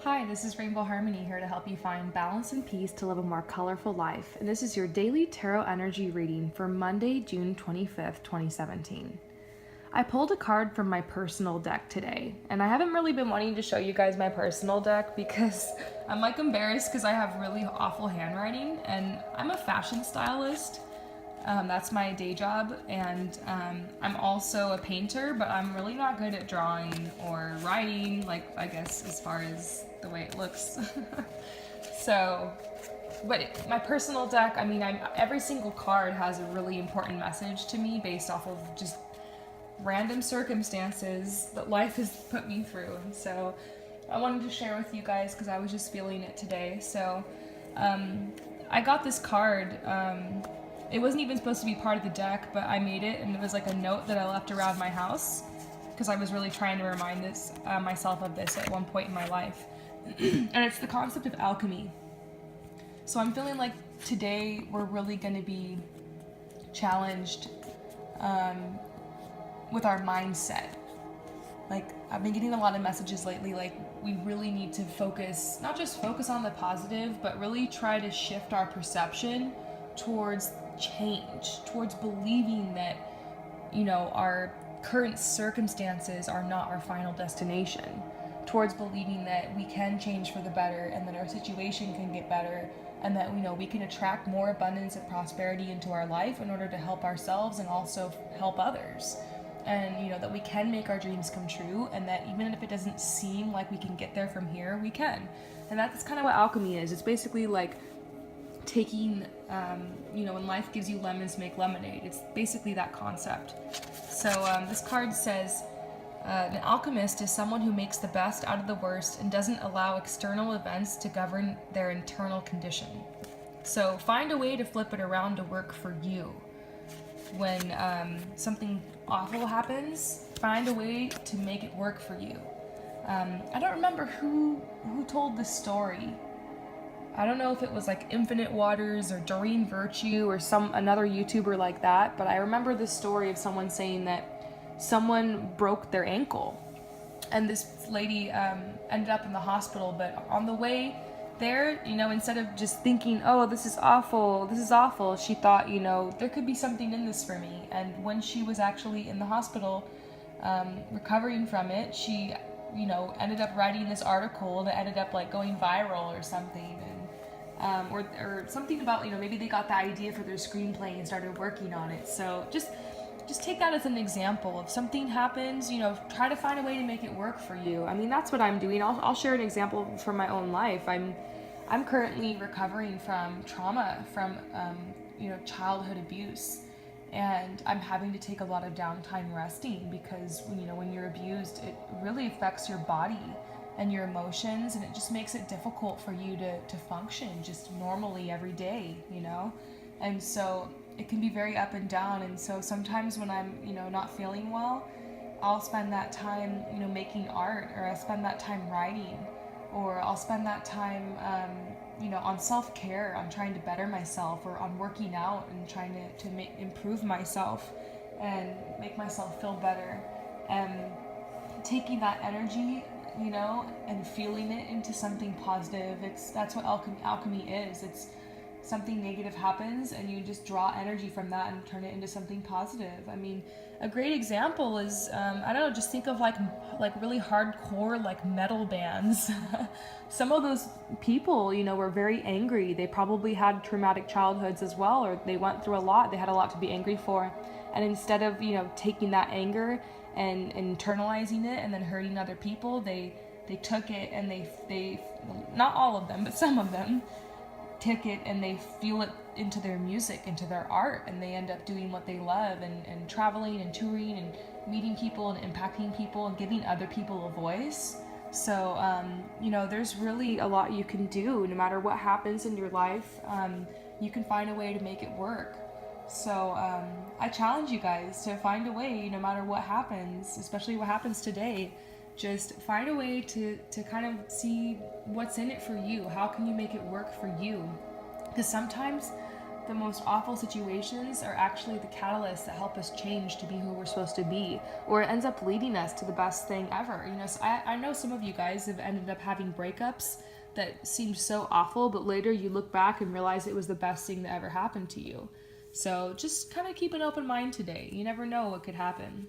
Hi, this is Rainbow Harmony here to help you find balance and peace to live a more colorful life. And this is your daily tarot energy reading for Monday, June 25th, 2017. I pulled a card from my personal deck today, and I haven't really been wanting to show you guys my personal deck because I'm embarrassed because I have really awful handwriting, and I'm a fashion stylist. That's my day job, and I'm also a painter, but I'm really not good at drawing or writing, I guess, as far as the way it looks. So, but my personal deck, every single card has a really important message to me based off of just random circumstances that life has put me through. And so I wanted to share with you guys because I was just feeling it today. So I got this card. It wasn't even supposed to be part of the deck, but I made it, and it was like a note that I left around my house because I was really trying to remind myself of this at one point in my life. And it's the concept of alchemy. So I'm feeling like today we're really going to be challenged with our mindset. I've been getting a lot of messages lately, we really need to focus, not just focus on the positive, but really try to shift our perception towards change, towards believing that, our current circumstances are not our final destination, towards believing that we can change for the better and that our situation can get better and that, we can attract more abundance and prosperity into our life in order to help ourselves and also help others. And, that we can make our dreams come true, and that even if it doesn't seem like we can get there from here, we can. And that's kind of what alchemy is. It's basically like taking, when life gives you lemons, make lemonade. It's basically that concept. So this card says, an alchemist is someone who makes the best out of the worst and doesn't allow external events to govern their internal condition. So find a way to flip it around to work for you. When something awful happens, find a way to make it work for you. I don't remember who told this story. I don't know if it was Infinite Waters or Doreen Virtue or another YouTuber like that, but I remember this story of someone saying that someone broke their ankle, and this lady ended up in the hospital, but on the way there, instead of just thinking, oh, this is awful, she thought, there could be something in this for me. And when she was actually in the hospital, recovering from it, she, ended up writing this article that ended up going viral or something. And or something about, maybe they got the idea for their screenplay and started working on it. So just take that as an example. If something happens, try to find a way to make it work for you. That's what I'm doing. I'll share an example from my own life. I'm currently recovering from trauma from, childhood abuse. And I'm having to take a lot of downtime resting because, when you're abused, it really affects your body and your emotions, and it just makes it difficult for you to function just normally every day, And so it can be very up and down. And so sometimes when I'm, not feeling well, I'll spend that time, making art, or I'll spend that time writing, or I'll spend that time, on self-care, on trying to better myself, or on working out and trying to improve myself and make myself feel better. And taking that energy, and feeling it into something positive. That's what alchemy is. It's something negative happens and you just draw energy from that and turn it into something positive. A great example is, just think of really hardcore metal bands. Some of those people, were very angry. They probably had traumatic childhoods as well, or they went through a lot. They had a lot to be angry for. And instead of, taking that anger and internalizing it and then hurting other people, they took it and they not all of them, but some of them took it and they feel it into their music, into their art, and they end up doing what they love and traveling and touring and meeting people and impacting people and giving other people a voice. So, there's really a lot you can do. No matter what happens in your life, you can find a way to make it work. So I challenge you guys to find a way, no matter what happens, especially what happens today. Just find a way to kind of see what's in it for you. How can you make it work for you? Because sometimes the most awful situations are actually the catalysts that help us change to be who we're supposed to be, or it ends up leading us to the best thing ever. You know, so I know some of you guys have ended up having breakups that seemed so awful, but later you look back and realize it was the best thing that ever happened to you. So just kind of keep an open mind today. You never know what could happen.